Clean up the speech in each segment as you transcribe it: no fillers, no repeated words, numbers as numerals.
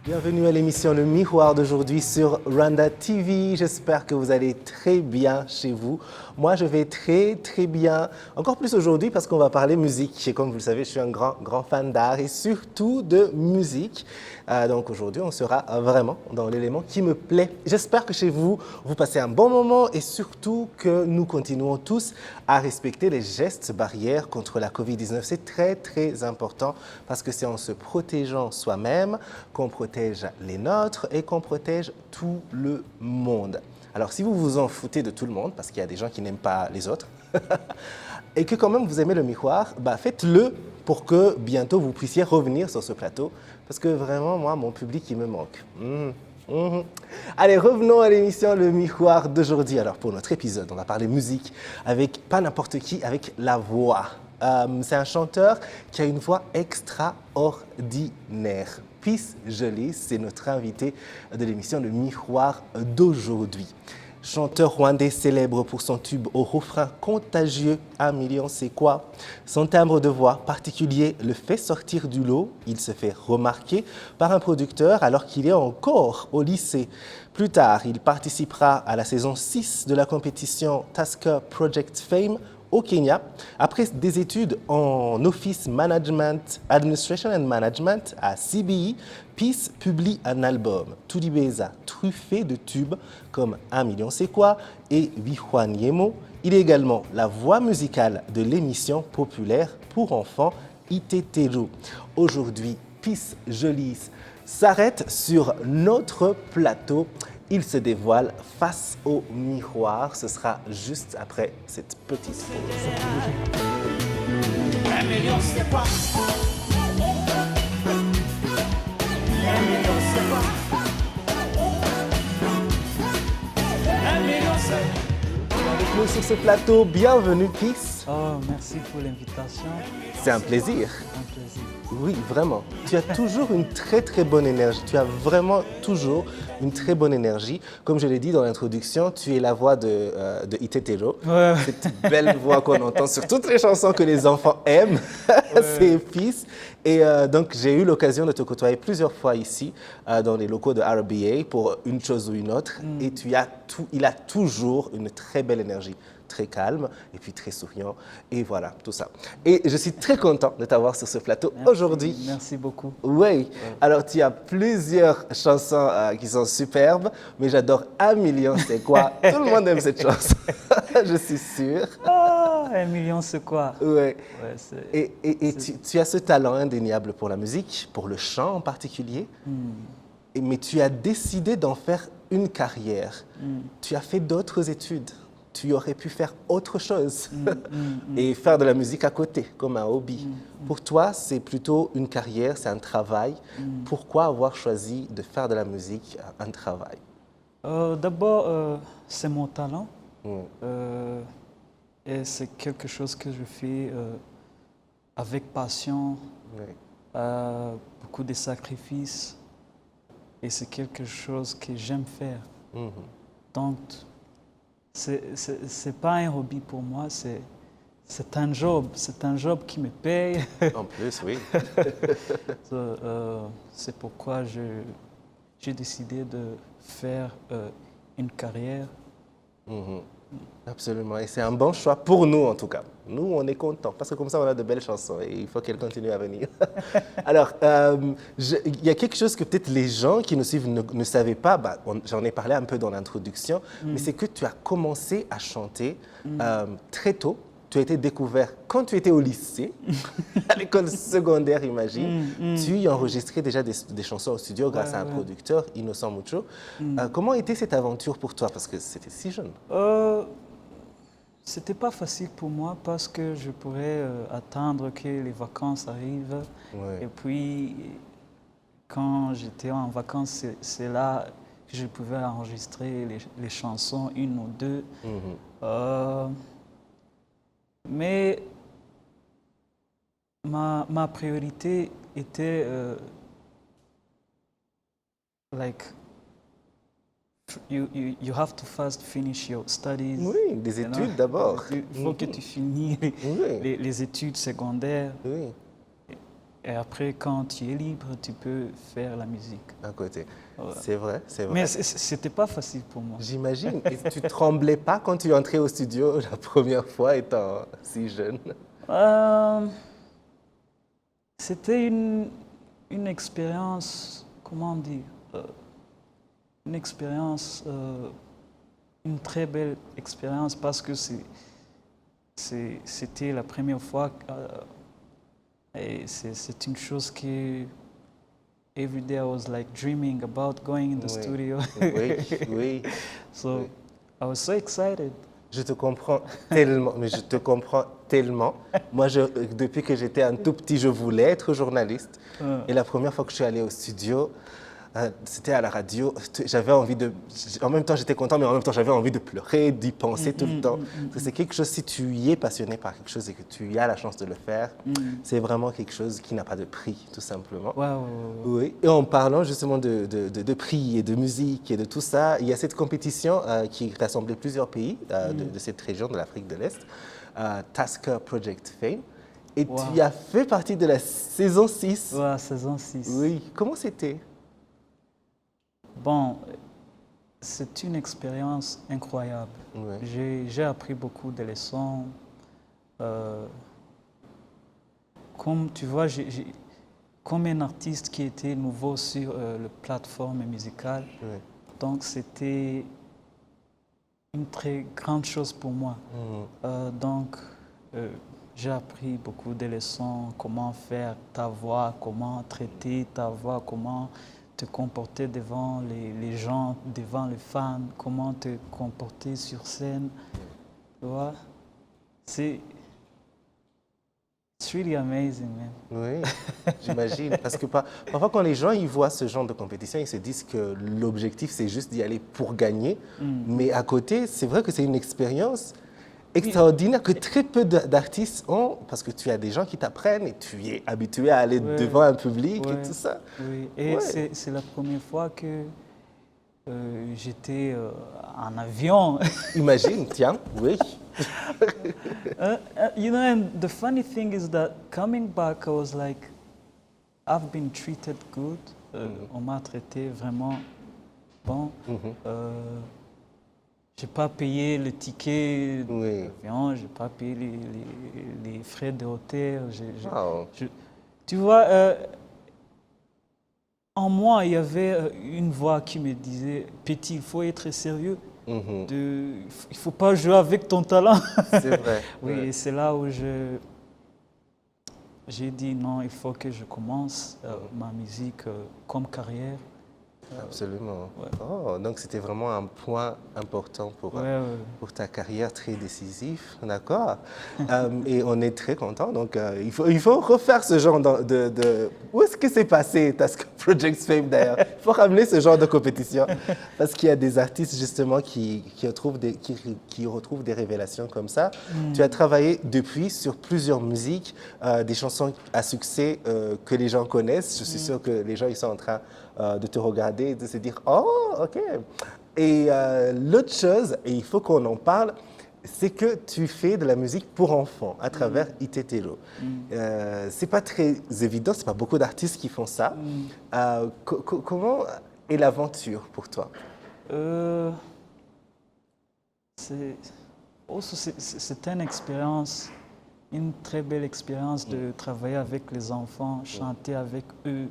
Bienvenue à l'émission Le Miroir d'aujourd'hui sur Rwanda TV. J'espère que vous allez très bien chez vous. Moi, je vais très bien, encore plus aujourd'hui parce qu'on va parler musique. Et comme vous le savez, je suis un grand fan d'art et surtout de musique. Donc aujourd'hui, on sera vraiment dans l'élément qui me plaît. J'espère que chez vous, vous passez un bon moment et surtout que nous continuons tous à respecter les gestes barrières contre la COVID-19. C'est très important parce que c'est en se protégeant soi-même qu'on protège les nôtres et qu'on protège tout le monde. Alors si vous vous en foutez de tout le monde, parce qu'il y a des gens qui n'aiment pas les autres, et que quand même vous aimez le miroir, faites-le pour que bientôt vous puissiez revenir sur ce plateau, parce que vraiment, moi, mon public, il me manque. Allez, revenons à l'émission Le Miroir d'aujourd'hui. Alors pour notre épisode, on va parler musique avec pas n'importe qui, avec la voix. C'est un chanteur qui a une voix extraordinaire. Peace Jolis, c'est notre invité de l'émission Le Miroir d'aujourd'hui. Chanteur rwandais célèbre pour son tube au refrain contagieux, 1 million c'est quoi? Son timbre de voix particulier le fait sortir du lot. Il se fait remarquer par un producteur alors qu'il est encore au lycée. Plus tard, il participera à la saison 6 de la compétition Tusker Project Fame au Kenya. Après des études en Office Management, Administration and Management à CBE, Peace publie un album, Tudibeza, truffé de tubes comme 1 million c'est quoi et Bihwanyemo. Il est également la voix musicale de l'émission populaire pour enfants Itetero. Aujourd'hui, Peace Jolis s'arrête sur notre plateau. Il se dévoile face au miroir. Ce sera juste après cette petite pause. 1 million c'est quoi? 1 million c'est quoi? 1 million c'est... Avec nous sur ce plateau, bienvenue Peace. Oh, merci pour l'invitation. C'est un plaisir. Un plaisir. Oui, vraiment. Tu as toujours une très bonne énergie. Tu as vraiment toujours une très bonne énergie. Comme je l'ai dit dans l'introduction, tu es la voix de Itetero. Ouais. Cette belle voix qu'on entend sur toutes les chansons que les enfants aiment. C'est Peace. Et donc, j'ai eu l'occasion de te côtoyer plusieurs fois ici, dans les locaux de RBA, pour une chose ou une autre. Et il a toujours une très belle énergie. Très calme et puis très souriant et voilà, tout ça. Et je suis très content de t'avoir sur ce plateau aujourd'hui. Merci beaucoup. Oui, alors tu as plusieurs chansons qui sont superbes, mais j'adore 1 million c'est quoi? Tout le monde aime cette chanson, je suis sûre. Oh, 1 million c'est quoi? Ouais. Ouais, Et tu as ce talent indéniable pour la musique, pour le chant en particulier, mais tu as décidé d'en faire une carrière. Tu as fait d'autres études. Tu aurais pu faire autre chose et faire de la musique à côté, comme un hobby. Pour toi, c'est plutôt une carrière, c'est un travail. Pourquoi avoir choisi de faire de la musique un travail? D'abord, c'est mon talent et c'est quelque chose que je fais avec passion, beaucoup de sacrifices et c'est quelque chose que j'aime faire. Donc, c'est pas un hobby pour moi, c'est un job qui me paye. En plus, oui. C'est pourquoi j'ai décidé de faire une carrière. Absolument, et c'est un bon choix pour nous en tout cas. Nous, on est contents parce que comme ça, on a de belles chansons et il faut qu'elles continuent à venir. Alors, il y a quelque chose que peut-être les gens qui nous suivent ne savaient pas, j'en ai parlé un peu dans l'introduction, mais c'est que tu as commencé à chanter très tôt. Tu as été découvert quand tu étais au lycée, à l'école secondaire, imagine. Tu y enregistrais déjà des chansons au studio grâce à un producteur, Innocent Mucho. Comment était cette aventure pour toi? Parce que c'était si jeune. C'était pas facile pour moi parce que je pourrais attendre que les vacances arrivent. Ouais. Et puis, quand j'étais en vacances, c'est là que je pouvais enregistrer les chansons, une ou deux. Mais ma priorité était you have to first finish your studies. Oui, des études d'abord. Il faut que tu finisses les études secondaires. Oui. Et après, quand tu es libre, tu peux faire la musique. À côté. Ouais. C'est vrai, c'est vrai. Mais c'était pas facile pour moi. J'imagine. Et tu tremblais pas quand tu entrais au studio la première fois étant si jeune? C'était une expérience, comment dire, une expérience, une très belle expérience parce que c'était la première fois et c'est une chose que every day I was like dreaming about going in the Oui. studio. Oui, oui. So Oui. I was so excited. Je te comprends tellement, mais je te comprends tellement. Moi, depuis que j'étais un tout petit, je voulais être journaliste. Et la première fois que je suis allé au studio, c'était à la radio. J'avais envie de... En même temps, j'étais content, mais en même temps, j'avais envie de pleurer, d'y penser tout le temps. Parce que c'est quelque chose, si tu y es passionné par quelque chose et que tu y as la chance de le faire, c'est vraiment quelque chose qui n'a pas de prix, tout simplement. Ouais. Oui, et en parlant justement de prix et de musique et de tout ça, il y a cette compétition qui rassemblait plusieurs pays de cette région de l'Afrique de l'Est, Tasker Project Fame. Et Wow. tu as fait partie de la saison 6. Ouais, saison 6. Oui, comment c'était? Bon, c'est une expérience incroyable. Ouais. J'ai appris beaucoup de leçons. Comme tu vois, comme un artiste qui était nouveau sur la plateforme musicale, Ouais. donc c'était une très grande chose pour moi. Donc, j'ai appris beaucoup de leçons, comment faire ta voix, comment traiter ta voix, comment te comporter devant les gens, devant les fans, comment te comporter sur scène. Tu vois? C'est really amazing, man. Oui, j'imagine. Parce que parfois, quand les gens ils voient ce genre de compétition, ils se disent que l'objectif, c'est juste d'y aller pour gagner. Mais à côté, c'est vrai que c'est une expérience extraordinaire que très peu d'artistes ont, parce que tu as des gens qui t'apprennent et tu es habitué à aller devant un public et tout ça. Oui, et Ouais. c'est la première fois que j'étais en avion. Imagine, tiens, oui. You know, and the funny thing is that coming back, I was like, I've been treated good. On m'a traité vraiment bon. J'ai pas payé le ticket Oui. d'avion, j'ai pas payé les frais d'hôtel. Wow. Tu vois, en moi, il y avait une voix qui me disait, petit, il faut être sérieux. Il ne faut pas jouer avec ton talent. C'est vrai. Oui, Ouais. et c'est là où j'ai dit non, il faut que je commence ma musique comme carrière. Absolument. Ouais. Oh, donc c'était vraiment un point important pour pour ta carrière, très décisif, d'accord. Et on est très content. Donc il faut refaire ce genre de... Où est-ce que c'est passé, Tasker Project Fame d'ailleurs? Il faut ramener ce genre de compétition parce qu'il y a des artistes justement qui retrouvent des révélations comme ça. Tu as travaillé depuis sur plusieurs musiques, des chansons à succès que les gens connaissent. Je suis sûr que les gens ils sont en train de te regarder et de se dire « Oh, OK ». Et l'autre chose, et il faut qu'on en parle, c'est que tu fais de la musique pour enfants à travers Itetelo. C'est pas très évident, c'est pas beaucoup d'artistes qui font ça. Comment est l'aventure pour toi? C'est une expérience, une très belle expérience de travailler avec les enfants, chanter avec eux.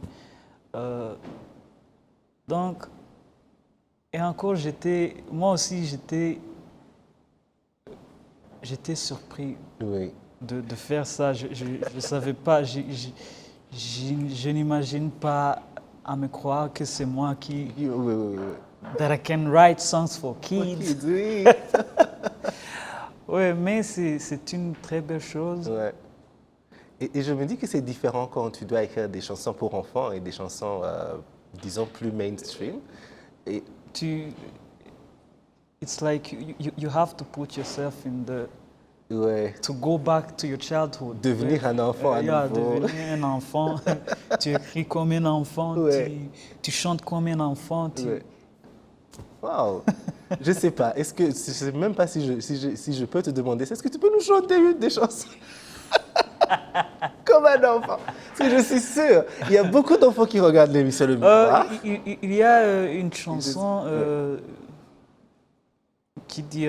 Donc, et encore, moi aussi, j'étais surpris Oui. de faire ça. Je ne savais pas, je n'imagine pas à me croire que c'est moi qui... Oui. That I can write songs for kids. Oui. Oui, mais c'est une très belle chose. Ouais. Et je me dis que c'est différent quand tu dois écrire des chansons pour enfants et des chansons, disons, plus mainstream. Et It's like you have to put yourself in ouais, to go back to your childhood. devenir un enfant à nouveau. Devenir un enfant. Tu écris comme un enfant, Ouais. tu chantes comme un enfant. Ouais. Wow. Je sais pas. Est-ce que je sais même pas si je peux te demander, est-ce que tu peux nous chanter une des chansons comme un enfant? Parce que je suis sûr, il y a beaucoup d'enfants qui regardent l'émission Le Miroir. Il y a une chanson qui dit,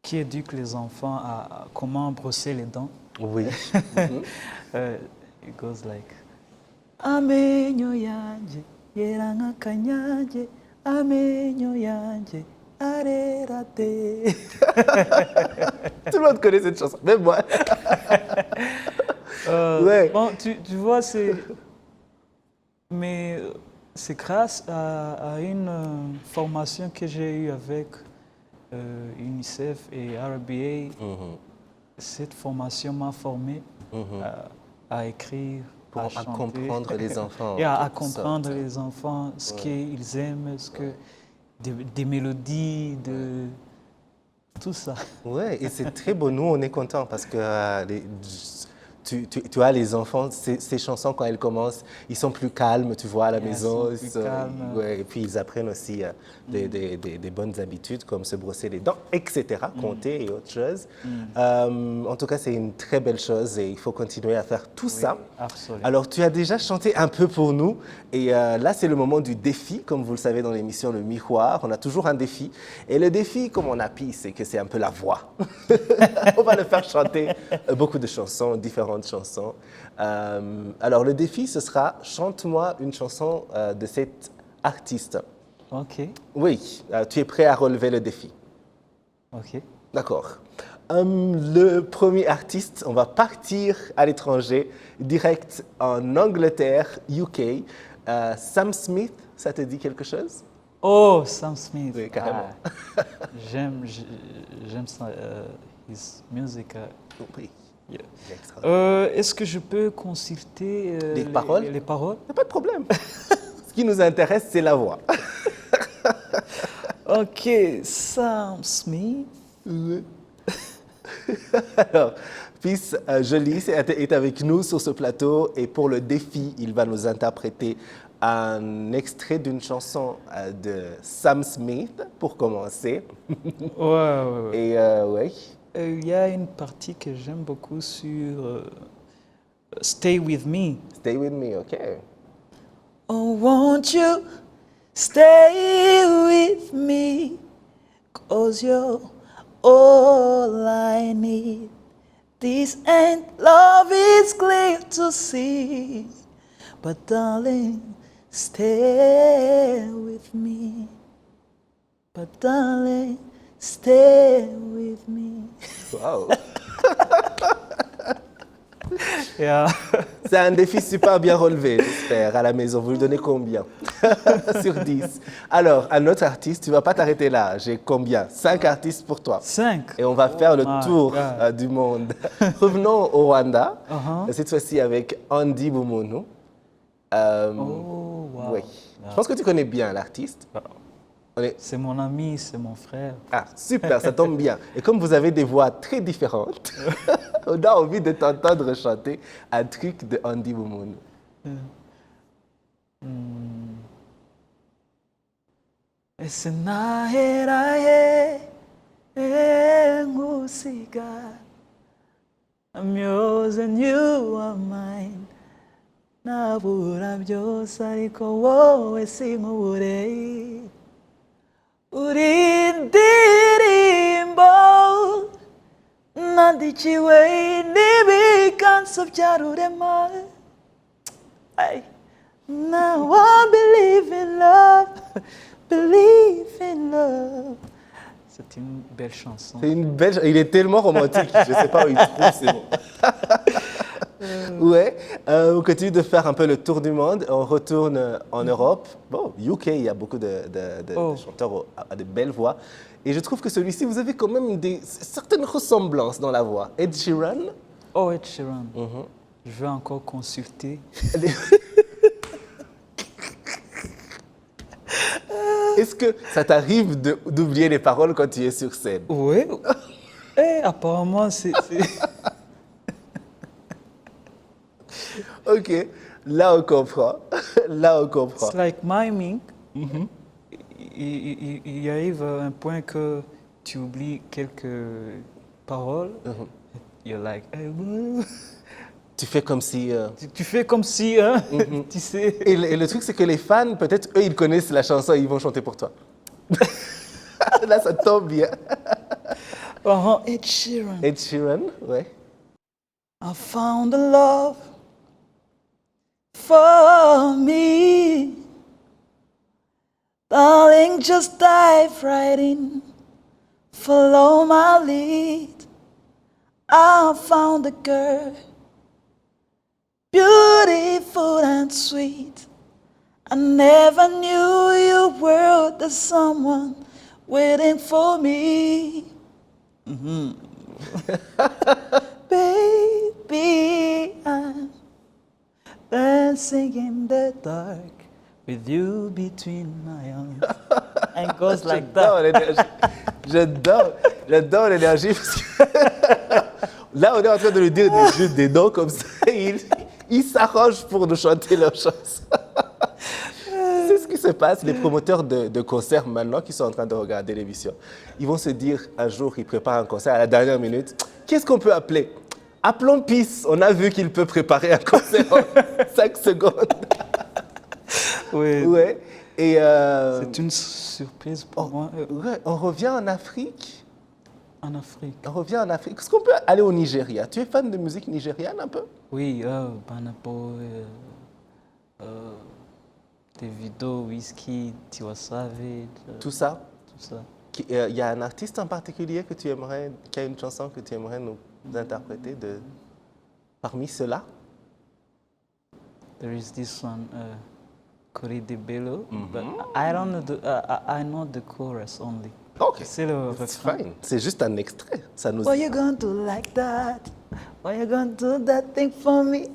qui éduque les enfants à comment brosser les dents. Oui. It goes like, amenyo yanje yera nk'akanyange, amenyo yanje arera de. Tout le monde connaît cette chanson, même moi. Ouais. Bon, tu vois, mais c'est grâce à une formation que j'ai eue avec UNICEF et RBA. Cette formation m'a formé à écrire, à chanter. Comprendre les enfants. Et à comprendre les enfants, ce qu'ils aiment, des mélodies, de tout ça. Ouais, et c'est très beau. Nous, on est contents parce que tu as les enfants, ces chansons, quand elles commencent, ils sont plus calmes, tu vois, à la maison. Ils sont plus calmes. Ouais, et puis, ils apprennent aussi des bonnes habitudes comme se brosser les dents, etc., compter et autres choses. En tout cas, c'est une très belle chose et il faut continuer à faire tout ça. Absolument. Alors, tu as déjà chanté un peu pour nous et là, c'est le moment du défi. Comme vous le savez, dans l'émission Le Miroir, on a toujours un défi. Et le défi, comme on a pris, c'est que c'est un peu la voix. On va le faire chanter beaucoup de chansons, différentes chansons. Alors, le défi, ce sera « Chante-moi une chanson de cet artiste ». Ok, Oui, tu es prêt à relever le défi? ok. D'accord. Le premier artiste, on va partir à l'étranger, direct en Angleterre, UK. Sam Smith, ça te dit quelque chose? Oh, Sam Smith. Oui, carrément. J'aime ça, his music. Oui. Yeah. Il est extraordinaire. Est-ce que je peux consulter Les paroles? les paroles? Il n'y a pas de problème. Ce qui nous intéresse, c'est la voix. Ok, Sam Smith. Alors, fils Joly est avec nous sur ce plateau et pour le défi, il va nous interpréter un extrait d'une chanson de Sam Smith pour commencer. Ouais. Et ouais. Il y a une partie que j'aime beaucoup sur Stay With Me. Stay with me, ok. Oh, won't you stay with me? 'Cause you're all I need. This ain't love, is clear to see. But darling, stay with me. But darling, stay with me. Wow. Yeah. C'est un défi super bien relevé, j'espère, à la maison. Vous lui donnez combien? Sur 10. Alors, un autre artiste, tu ne vas pas t'arrêter là. J'ai combien? 5 artistes pour toi. 5. Et on va faire le my tour God. du monde. Revenons au Rwanda, Uh-huh. cette fois-ci avec Andy Bumuntu. Oh, wow. Oui. Je pense que tu connais bien l'artiste. C'est mon ami, c'est mon frère. Ah, super, ça tombe bien. Et comme vous avez des voix très différentes, on a envie de t'entendre chanter un truc de Andy Bumuntu. Esinaherahe engusiga. I'm yours and you are mine. Nabura byose ariko wowe sinkubure. Uri indirimbo nandikiwe n'ibiganza bya rurema. Ay. Now I believe in love, believe in love. C'est une belle chanson. C'est une belle... Il est tellement romantique, je ne sais pas où il trouve ces mots. Ouais, on continue de faire un peu le tour du monde, on retourne en Europe. Bon, UK, il y a beaucoup de chanteurs à de belles voix. Et je trouve que celui-ci, vous avez quand même certaines ressemblances dans la voix. Ed Sheeran. Oh, Ed Sheeran. Je vais encore consulter. Est-ce que ça t'arrive d'oublier les paroles quand tu es sur scène? Oui. Apparemment, c'est... Ok, là on comprend. Là on comprend. It's like miming. Il arrive à un point que tu oublies quelques paroles. You're like, hey, Tu fais comme si... Tu fais comme si, hein, tu sais. Et le truc, c'est que les fans, peut-être, eux, ils connaissent la chanson et ils vont chanter pour toi. Là, ça tombe bien. Ed Sheeran. Ed Sheeran, ouais. I found a love for me. Darling, just dive right in. Follow my lead. I found a girl, beautiful and sweet. I never knew you were the someone waiting for me. Baby, I'm dancing in the dark with you between my arms. And it goes like J'adore that. l'énergie. J'adore l'énergie parce que là, on est en train de lui dire des noms comme ça et il s'arrange pour nous chanter leurs chansons. C'est ce qui se passe. Les promoteurs de concerts maintenant qui sont en train de regarder l'émission, ils vont se dire un jour, ils préparent un concert à la dernière minute. Qu'est-ce qu'on peut appeler? Appelons Peace. On a vu qu'il peut préparer un concert en 5 secondes. Oui. Ouais. Et C'est une surprise pour moi. ouais, on revient en Afrique. En Afrique. On revient en Afrique. Est-ce qu'on peut aller au Nigeria? Tu es fan de musique nigériane un peu? Oui, Burna Boy, Davido, Wizkid, Tiwa Savage, Tout ça. tout ça. Il y a un artiste en particulier que tu aimerais, qui a une chanson que tu aimerais nous interpréter parmi ceux-là? There is this one, Corride Bello, but I don't know I know the chorus only. Ok. C'est le It's refrain. fine. C'est juste un extrait. Ça nous... What you gonna do like that? Why you gonna do that thing for me?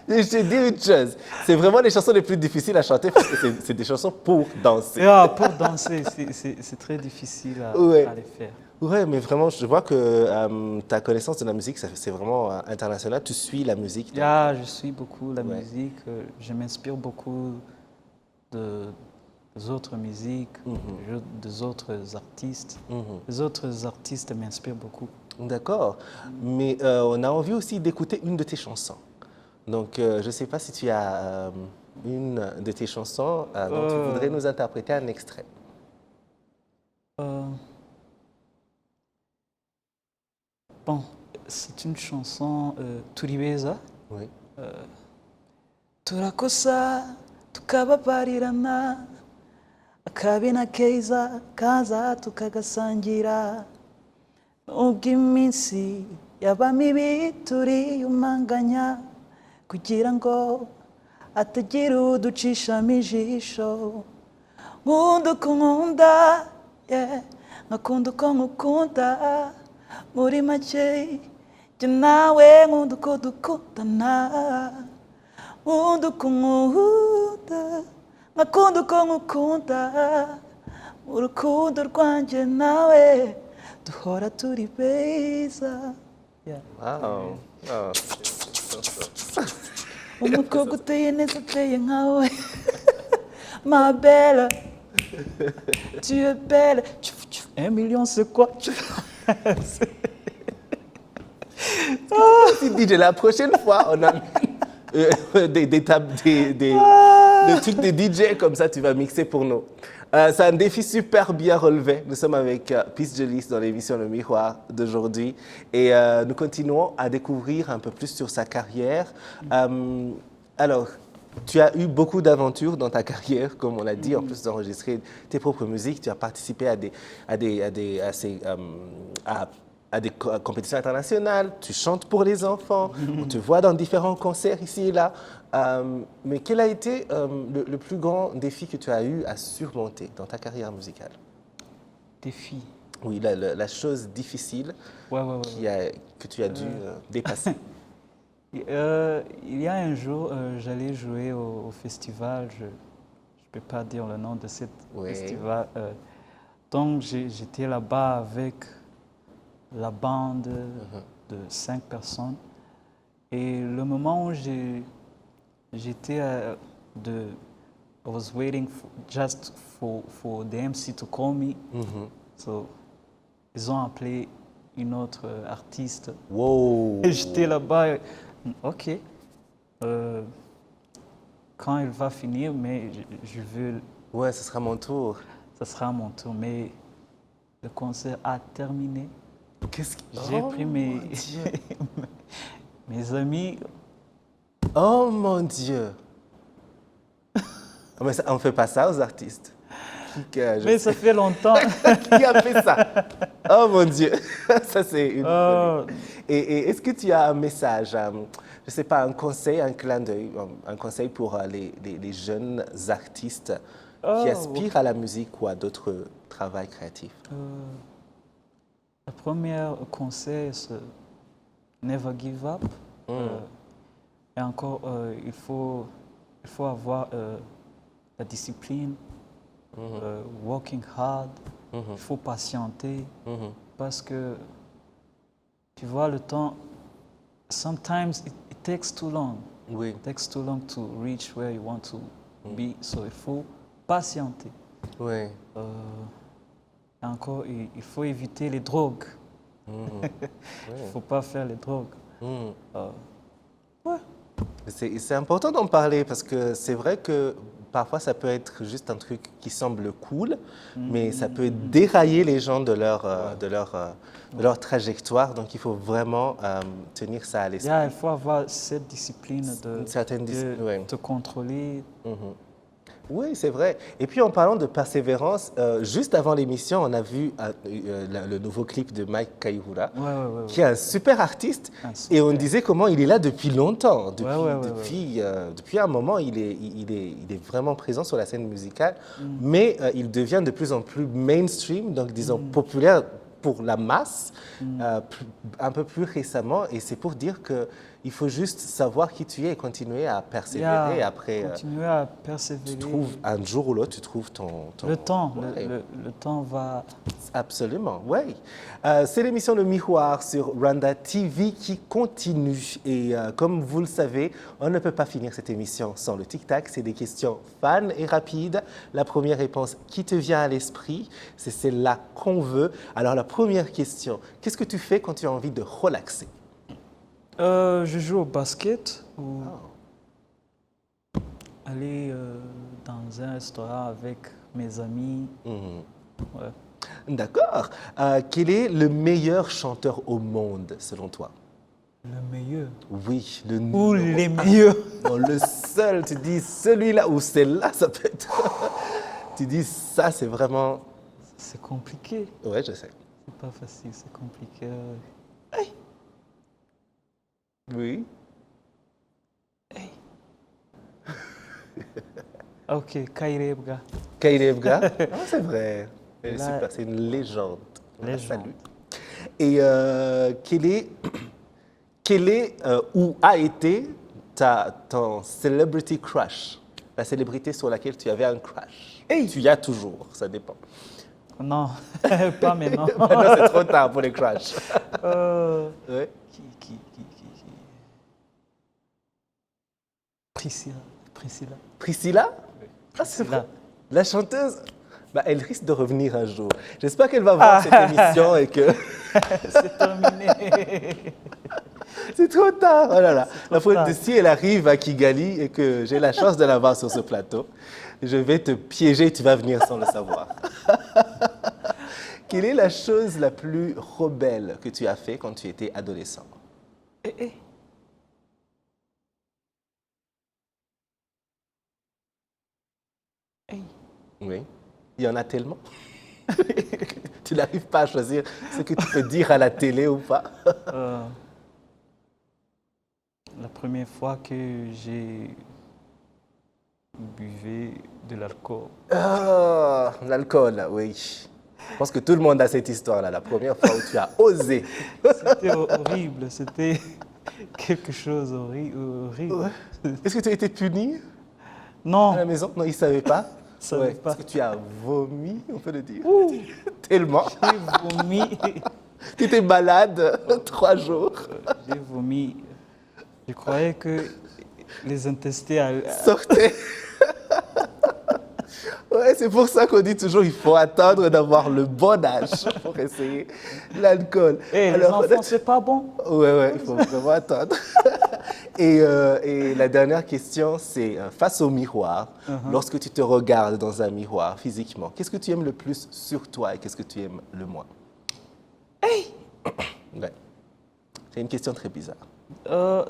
Je te dis une chose. C'est vraiment les chansons les plus difficiles à chanter parce que c'est des chansons pour danser. Pour danser, c'est très difficile à Ouais. les faire. Ouais, mais vraiment, je vois que ta connaissance de la musique, c'est vraiment international. Tu suis la musique. donc- Je suis beaucoup la Ouais. musique. Je m'inspire beaucoup des autres musiques, des autres artistes. Les autres artistes m'inspirent beaucoup. D'accord. Mais on a envie aussi d'écouter une de tes chansons. Donc, je ne sais pas si tu as une de tes chansons dont tu voudrais nous interpréter un extrait. Bon, c'est une chanson Turibeza. Oui. Turakosa tukababarirana akabi na keza kaza tukagasangira nubwo iminsi yaba mibi turiyumanganya kugira ngo atagira uducishamo ijisho nkunda uko nkunda nkakunda uko nkukunda muri make jye nawe nkunda uko dukundana nkunda uko nkunda nkakunda uko nkukunda mu rukundo rwanjye nawe duhora turi beza. Wow. Oh. Umukobwa uteye neza uteye nkawe ma belle tu es belle. 1 million c'est quoi? Si DJ, la prochaine fois, on a des trucs de DJ comme ça, tu vas mixer pour nous. C'est un défi super bien relevé. Nous sommes avec Peace Jolis dans l'émission Le Miroir d'aujourd'hui et nous continuons à découvrir un peu plus sur sa carrière. Alors, tu as eu beaucoup d'aventures dans ta carrière, comme on l'a dit, en plus d'enregistrer tes propres musiques. Tu as participé à des compétitions internationales, tu chantes pour les enfants, on te voit dans différents concerts ici et là. Mais quel a été le plus grand défi que tu as eu à surmonter dans ta carrière musicale? Défi. Oui, la chose difficile que tu as dû dépasser. Il y a un jour, j'allais jouer au festival, je ne peux pas dire le nom de ce festival. Donc j'étais là-bas avec la bande de 5 personnes. Et le moment où j'étais I was waiting for the MC to call me. So, ils ont appelé une autre artiste. Wow. Et j'étais là-bas, ok. Quand elle va finir, mais je veux, Ouais, ce sera mon tour. ça sera mon tour. Mais le concert a terminé. Qu'est-ce que... J'ai pris mes, mon Dieu. mes amis. Oh mon Dieu. Mais ça, on ne fait pas ça aux artistes. Je Mais sais ça fait longtemps. qui a fait ça. Oh mon Dieu. Ça, c'est une Oh, folie. Et est-ce que tu as un message, je ne sais pas, un conseil, un clin d'œil, un conseil pour les jeunes artistes qui aspirent à la musique ou à d'autres travaux créatifs? le premier conseil, c'est never give up. Et encore, il faut avoir la discipline, working hard, il faut patienter parce que tu vois le temps, sometimes it takes too long. Oui, It takes too long to reach where you want to be, so il faut patienter. oui. Et encore, il faut éviter les drogues. Il ne faut pas faire les drogues. C'est important d'en parler parce que c'est vrai que parfois ça peut être juste un truc qui semble cool, mais ça peut dérailler les gens de leur trajectoire. Donc il faut vraiment tenir ça à l'esprit. Il faut avoir cette discipline Une certaine discipline, ouais. te contrôler. Oui, c'est vrai. Et puis en parlant de persévérance, juste avant l'émission, on a vu le nouveau clip de Mike Kaihura, Ouais. qui est un super artiste. Un super. Et on disait comment il est là depuis longtemps. Ouais. Depuis un moment, il est vraiment présent sur la scène musicale, mais il devient de plus en plus mainstream, donc disons populaire pour la masse, un peu plus récemment. Et c'est pour dire qu'il faut juste savoir qui tu es et continuer à persévérer. Après, continuer à persévérer. tu trouves, un jour ou l'autre, tu trouves ton... Le temps, Ouais. le temps va... Absolument, oui. C'est l'émission Le Miroir sur Rwanda TV qui continue. Et comme vous le savez, on ne peut pas finir cette émission sans le tic-tac. C'est des questions fun et rapides. La première réponse qui te vient à l'esprit, c'est celle-là qu'on veut. Alors la première question, qu'est-ce que tu fais quand tu as envie de relaxer? Je joue au basket ou aller dans un restaurant avec mes amis. Ouais. D'accord. Quel est le meilleur chanteur au monde, selon toi? Le meilleur. Oui, le Ou numéro les un. meilleurs. Non, le seul, tu dis celui-là ou celle-là, ça peut être... Tu dis ça, c'est vraiment... C'est compliqué. Ouais, je sais. C'est pas facile, c'est compliqué. Oui. Ok, Kairebga. Kairebga. Ah, c'est vrai. Elle est Là- super, c'est une légende. On la Légende. salue. Et quel est ou a été ton celebrity crush? La célébrité sur laquelle tu avais un crush? Tu y as toujours, ça dépend. Non, pas maintenant. Maintenant, c'est trop tard pour les crushs. Ouais. Qui Priscilla. Priscilla? Ah, c'est Priscilla. vrai. La chanteuse, bah, elle risque de revenir un jour. J'espère qu'elle va voir cette émission et que... C'est terminé. C'est trop tard. Oh là là. La trop faute de tard. si elle arrive à Kigali et que j'ai la chance de la voir sur ce plateau, je vais te piéger et tu vas venir sans le savoir. Quelle est la chose la plus rebelle que tu as fait quand tu étais adolescent? Oui. Il y en a tellement. Tu n'arrives pas à choisir ce que tu peux dire à la télé ou pas. La première fois que j'ai buvé de l'alcool. Ah, l'alcool, oui. Je pense que tout le monde a cette histoire-là, la première fois où tu as osé. C'était horrible, c'était quelque chose horrible. Est-ce que tu as été puni Non, à la maison? Non, ils ne savaient pas. ils savaient pas. Est-ce que tu as vomi, on peut le dire? Tellement. j'ai vomi. Tu étais malade 3 jours. J'ai vomi. Je croyais que les intestins allaient... Sortez. Oh Ouais, c'est pour ça qu'on dit toujours il faut attendre d'avoir le bon âge pour essayer l'alcool. Et les enfants, c'est pas bon. Ouais, il faut vraiment attendre. Et la dernière question, c'est face au miroir, lorsque tu te regardes dans un miroir physiquement, qu'est-ce que tu aimes le plus sur toi et qu'est-ce que tu aimes le moins? Ouais. C'est une question très bizarre.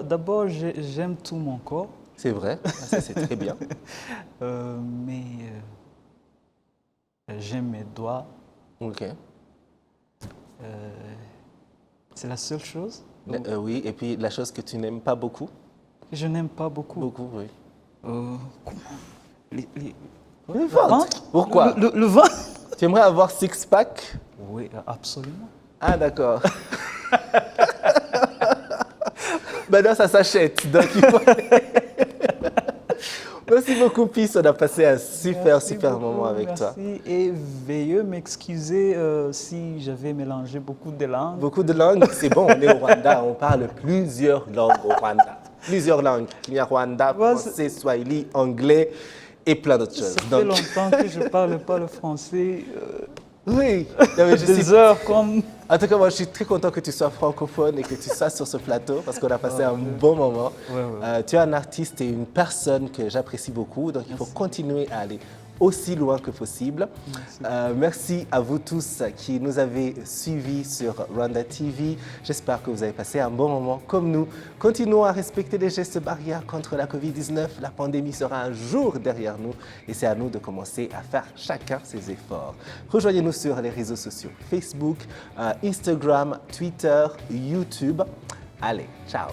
D'abord, j'aime tout mon corps. C'est vrai, ça c'est très bien. Mais j'aime mes doigts. Ok. C'est la seule chose. Oui, et puis la chose que tu n'aimes pas beaucoup? Je n'aime pas beaucoup. Beaucoup, oui. Comment Le Le ventre. ventre. Pourquoi? Le ventre. Tu aimerais avoir six-pack? Oui, absolument. Ah, d'accord. Maintenant, ça s'achète. Donc, il faut... Merci beaucoup, Peace. On a passé un super moment avec toi. Merci et veuillez m'excuser si j'avais mélangé beaucoup de langues. Beaucoup de langues, c'est bon, on est au Rwanda, on parle plusieurs langues au Rwanda. Plusieurs langues. Il y a Rwanda, français, swahili, anglais et plein d'autres choses. Ça fait longtemps que je ne parle pas le français. Oui, non, mais Des heures comme... En tout cas, moi, je suis très content que tu sois francophone et que tu sois sur ce plateau parce qu'on a passé un bon moment. Tu es un artiste et une personne que j'apprécie beaucoup, donc il faut continuer à aller aussi loin que possible. Merci à vous tous qui nous avez suivis sur Rwanda TV. J'espère que vous avez passé un bon moment comme nous. Continuons à respecter les gestes barrières contre la Covid-19. La pandémie sera un jour derrière nous et c'est à nous de commencer à faire chacun ses efforts. Rejoignez-nous sur les réseaux sociaux Facebook, Instagram, Twitter, YouTube. Allez, ciao!